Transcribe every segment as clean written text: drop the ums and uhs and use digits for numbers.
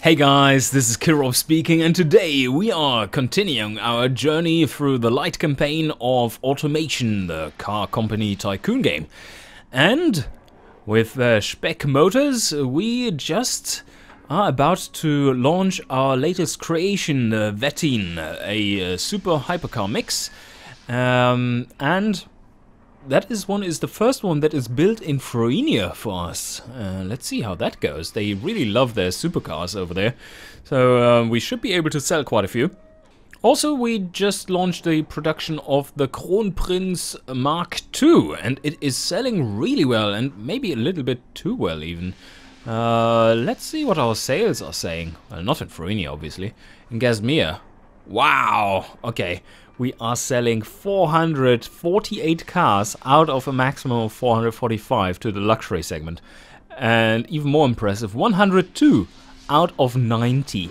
Hey guys, this is Kirov speaking, and today we are continuing our journey through the light campaign of Automation, the car company tycoon game. And with Speck Motors, we just are about to launch our latest creation, Vettin, a super hypercar mix. And that is the first one that is built in Froenia for us. Let's see how that goes. They really love their supercars over there. So we should be able to sell quite a few. Also, we just launched the production of the Kronprinz Mark II. And it is selling really well, and maybe a little bit too well even. Let's see what our sales are saying. Well, not in Froenia, obviously. In Gazmir. Wow! Okay. We are selling 448 cars out of a maximum of 445 to the luxury segment. And even more impressive, 102 out of 90.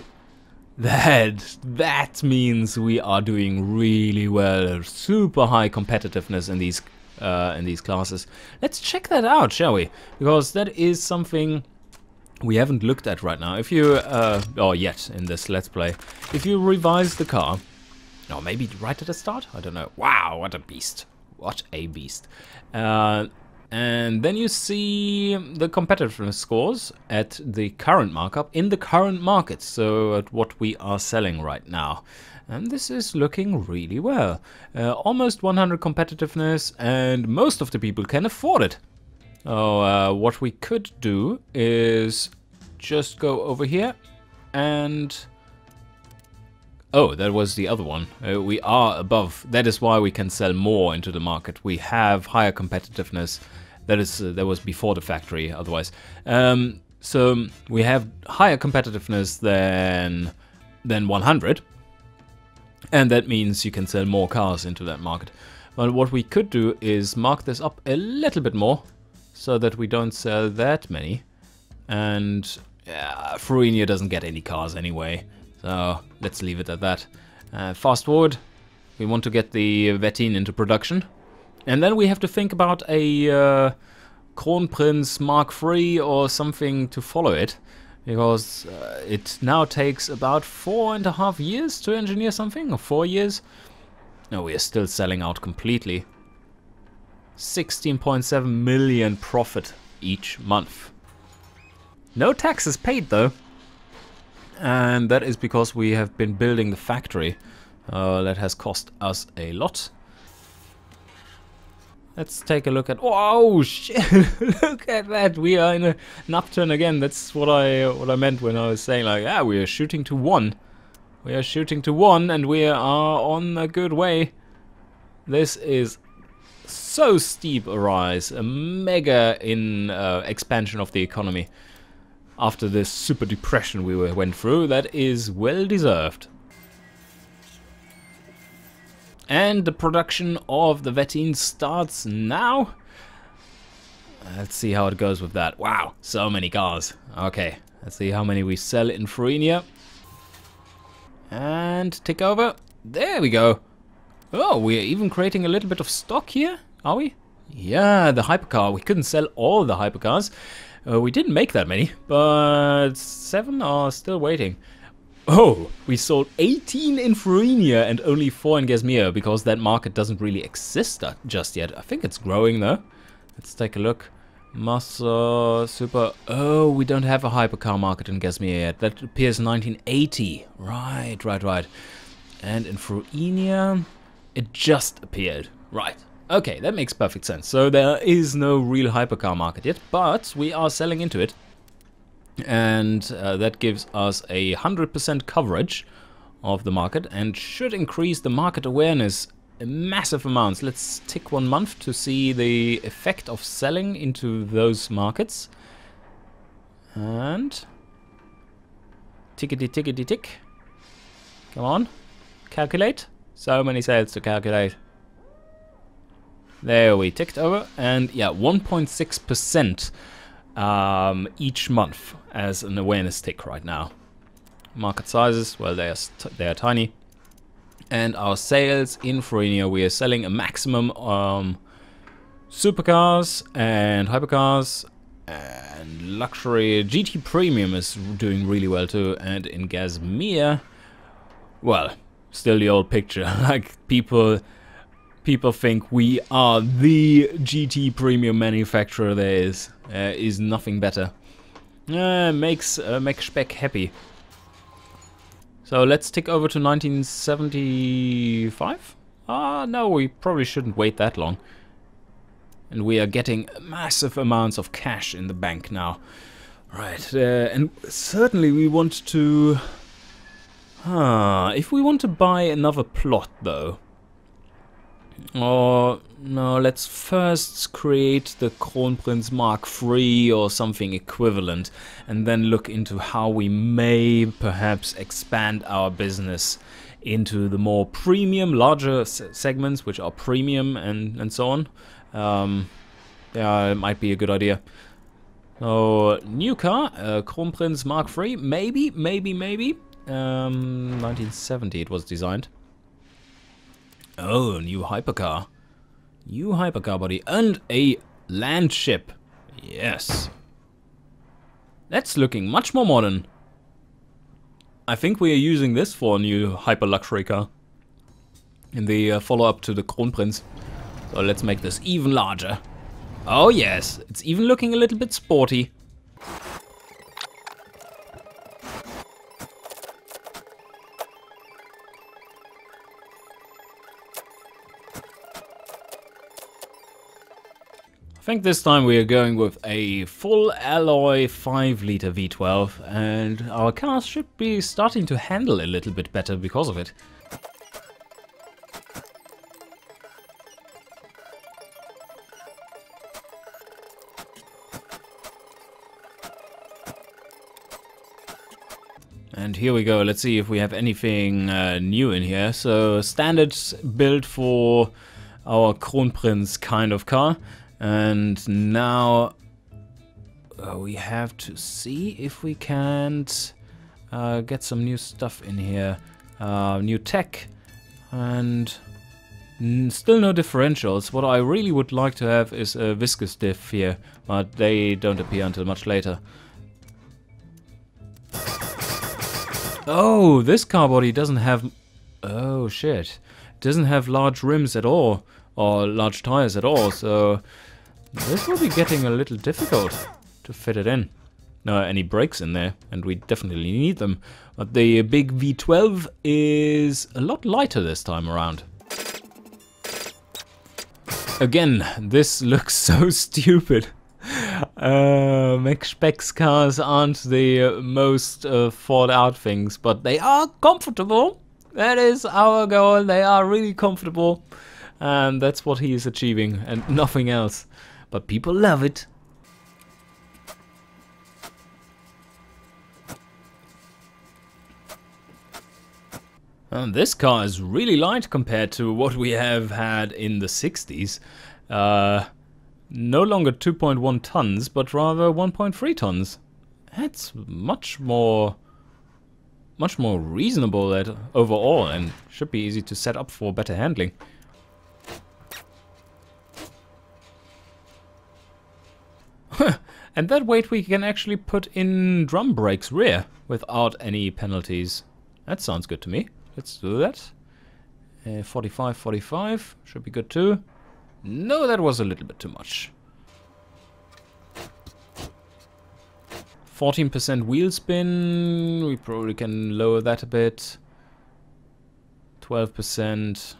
That means we are doing really well. Super high competitiveness in these classes. Let's check that out, shall we? Because that is something we haven't looked at right now. If you, or yet in this Let's Play, if you revise the car, or maybe right at the start? I don't know. Wow, what a beast. What a beast. And then you see the competitiveness scores at the current markup in the current market. So at what we are selling right now. And this is looking really well. Almost 100 competitiveness, and most of the people can afford it. So what we could do is just go over here and... Oh, that was the other one. We are above. That is why we can sell more into the market. We have higher competitiveness. That was before the factory, otherwise. So we have higher competitiveness than 100. And that means you can sell more cars into that market. But what we could do is mark this up a little bit more so that we don't sell that many. And Froenia doesn't get any cars anyway. So let's leave it at that. Fast forward, we want to get the Vettin into production. And then we have to think about a Kronprinz Mark III or something to follow it. Because it now takes about 4.5 years to engineer something, or 4 years. No, we are still selling out completely. 16.7 million profit each month. No taxes paid though. And that is because we have been building the factory. That has cost us a lot. Let's take a look at... Whoa, shit! Look at that! We are in an upturn again. That's what I meant when I was saying, like, we are shooting to 1. We are shooting to 1, and we are on a good way. This is so steep a rise, a mega expansion of the economy. After this super depression we went through, that is well deserved. And the production of the Vettin starts now. Let's see how it goes with that. Wow, so many cars. Okay, let's see how many we sell in Froenia. And tick over. There we go. Oh, we're even creating a little bit of stock here, are we? Yeah, the hypercar. We couldn't sell all the hypercars. We didn't make that many, but 7 are still waiting. Oh, we sold 18 in Froenia and only 4 in Gazmir, because that market doesn't really exist just yet. I think it's growing though. Let's take a look. Massa, Super. Oh, we don't have a hypercar market in Gazmir yet. That appears 1980. Right. And in Froenia, it just appeared. Right. Okay, that makes perfect sense. So there is no real hypercar market yet, but we are selling into it. And that gives us 100% coverage of the market and should increase the market awareness in massive amounts. Let's tick 1 month to see the effect of selling into those markets. And tickety tick. Come on, calculate. So many sales to calculate. There we ticked over, and yeah, 1.6% each month as an awareness tick right now. Market sizes, well, they are tiny. And our sales in Froenia, we are selling a maximum supercars and hypercars And luxury GT Premium is doing really well too. And in Gazmir, well, still the old picture. Like people think we are the GT Premium manufacturer there is. Is nothing better. Makes Speck happy. So let's tick over to 1975. No, we probably shouldn't wait that long. And we are getting massive amounts of cash in the bank now. Right, and certainly we want to... if we want to buy another plot though. Or, no, let's first create the Kronprinz Mark III or something equivalent. And then look into how we may perhaps expand our business into the more premium, larger segments, which are premium and so on. Yeah, it might be a good idea. So, new car, Kronprinz Mark III, maybe. 1970 it was designed. Oh, new hypercar. New hypercar body and a land ship. Yes. That's looking much more modern. I think we are using this for a new hyper luxury car. In the follow-up to the Kronprinz. So let's make this even larger. Oh yes, it's even looking a little bit sporty. I think this time we are going with a full alloy 5-liter V12 and our car should be starting to handle a little bit better because of it. And here we go, let's see if we have anything new in here. So standard build for our Kronprinz kind of car. And now we have to see if we can't get some new stuff in here. New tech and still no differentials. What I really would like to have is a viscous diff here, but they don't appear until much later. Oh, this car body doesn't have... Oh shit. Doesn't have large rims at all, or large tires at all, so... This will be getting a little difficult to fit it in. No, any brakes in there, and we definitely need them. But the big V12 is a lot lighter this time around. Again, this looks so stupid. Speck's cars aren't the most thought out things, but they are comfortable. That is our goal. They are really comfortable. And that's what he is achieving, and nothing else. But people love it. And this car is really light compared to what we have had in the 60s. No longer 2.1 tons, but rather 1.3 tons. That's much more reasonable overall, and should be easy to set up for better handling. And that weight we can actually put in drum brakes rear without any penalties. That sounds good to me. Let's do that. 45, 45 should be good too. No, that was a little bit too much. 14% wheel spin. We probably can lower that a bit. 12%.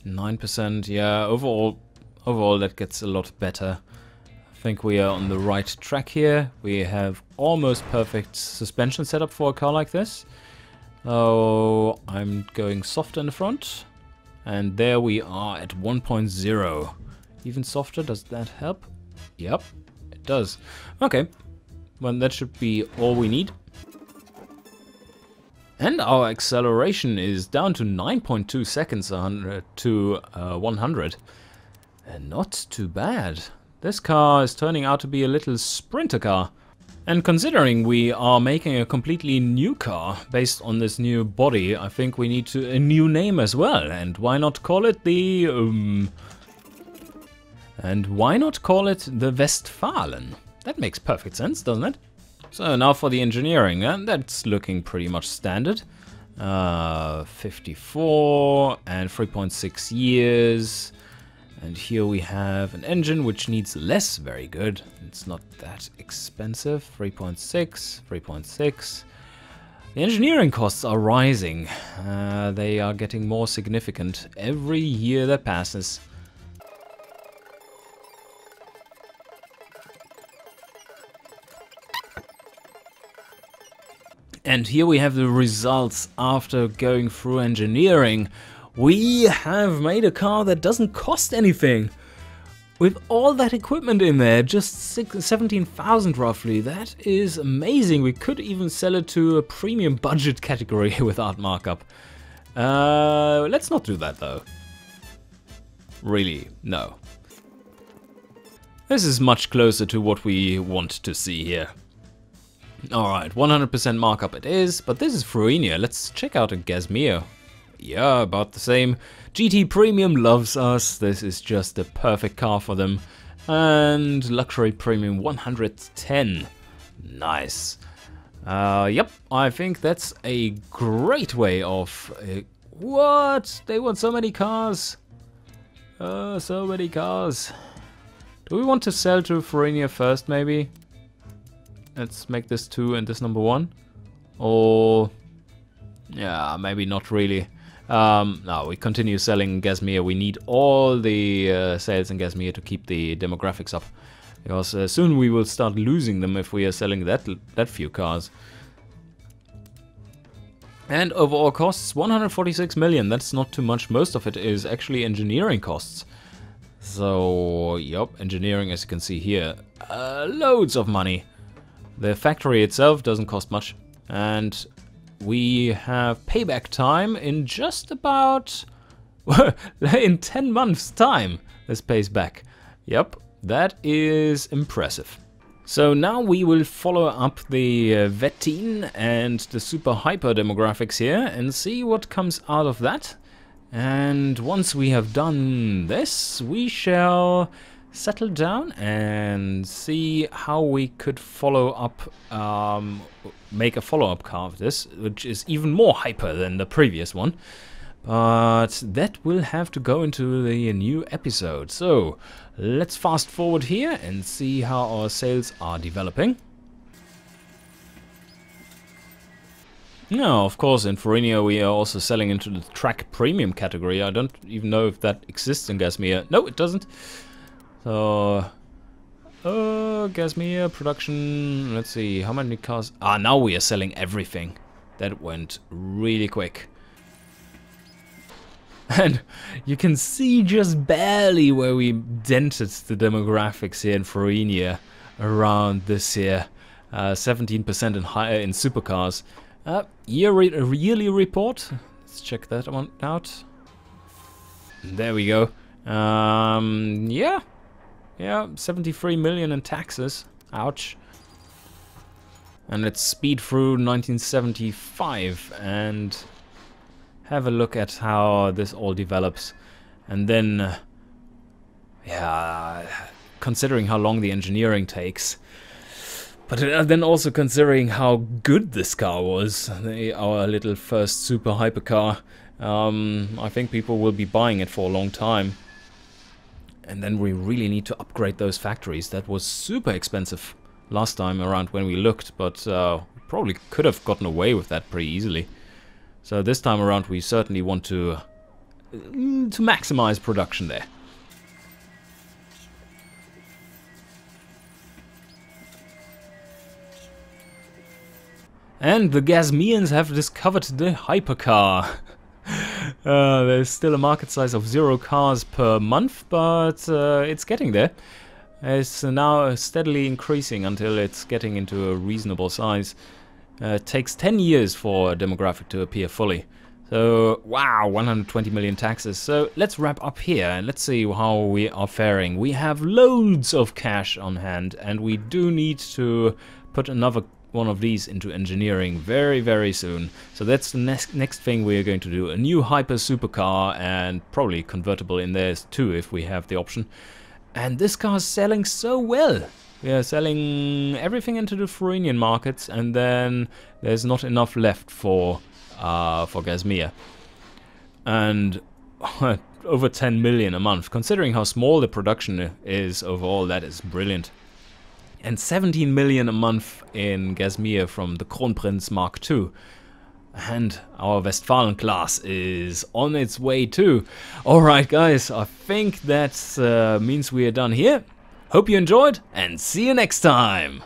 9%. Yeah, overall that gets a lot better. I think we are on the right track here. We have almost perfect suspension setup for a car like this. So I'm going soft in the front. And there we are at 1.0. Even softer, does that help? Yep, it does. Okay, well that should be all we need. And our acceleration is down to 9.2 seconds to 100. And not too bad. This car is turning out to be a little sprinter car. And considering we are making a completely new car based on this new body, I think we need a new name as well. And why not call it the And why not call it the Westfalen? That makes perfect sense, doesn't it? So now for the engineering, and that's looking pretty much standard. 54 and 3.6 years. And here we have an engine which needs less, very good. It's not that expensive, 3.6, 3.6. The engineering costs are rising. They are getting more significant every year that passes. And here we have the results after going through engineering. We have made a car that doesn't cost anything. With all that equipment in there, just 17,000 roughly. That is amazing. We could even sell it to a premium budget category without markup. Let's not do that though. Really, no. This is much closer to what we want to see here. Alright, 100% markup it is, but this is Fruenia. Let's check out a Gasmir. Yeah, about the same. GT Premium loves us. This is just the perfect car for them. And Luxury Premium 110. Nice. Yep, I think that's a great way of... what? They want so many cars. So many cars. Do we want to sell to Fruenia first, maybe? Let's make this 2 and this number 1. Or... yeah, maybe not really. No, we continue selling Gasmir. We need all the sales in Gasmir to keep the demographics up. Because soon we will start losing them if we are selling that few cars. And overall costs, 146 million. That's not too much. Most of it is actually engineering costs. So, yep, engineering, as you can see here, loads of money. The factory itself doesn't cost much, and we have payback time in just about in 10 months time. This pays back. Yep, that is impressive. So now we will follow up the Wettin and the Super Hyper demographics here and see what comes out of that. And once we have done this, we shall settle down and see how we could follow up, make a follow-up car of this, which is even more hyper than the previous one. But that will have to go into the new episode. So let's fast forward here and see how our sales are developing. Now, of course, in Fruenia we are also selling into the Track Premium category. I don't even know if that exists in Gasmir. No, it doesn't. So, Gasmir production, let's see, how many cars? Ah, now we are selling everything. That went really quick. And you can see just barely where we dented the demographics here in Fruenia around this here. 17% in higher in supercars. Yearly report. Let's check that one out. There we go. Yeah, 73 million in taxes. Ouch. And let's speed through 1975 and have a look at how this all develops. And then, yeah, considering how long the engineering takes. But then also considering how good this car was, our little first super hypercar. I think people will be buying it for a long time. And then we really need to upgrade those factories. That was super expensive last time around when we looked, but probably could have gotten away with that pretty easily. So this time around we certainly want to maximize production there. And the Gasmians have discovered the hypercar. There's still a market size of 0 cars per month, but it's getting there. It's now steadily increasing until it's getting into a reasonable size. It takes 10 years for a demographic to appear fully. So, wow, 120 million taxes. So let's wrap up here and let's see how we are faring. We have loads of cash on hand, and we do need to put another one of these into engineering very, very soon. So that's the next thing we are going to do. A new hyper supercar, and probably convertible in there too if we have the option. And this car is selling so well. We are selling everything into the Florinian markets, and then there's not enough left for Gasmere. And over 10 million a month. Considering how small the production is overall, that is brilliant. And 17 million a month in Gasmere from the Kronprinz Mark II. And our Westfalen class is on its way too. Alright guys, I think that means we are done here. Hope you enjoyed, and see you next time!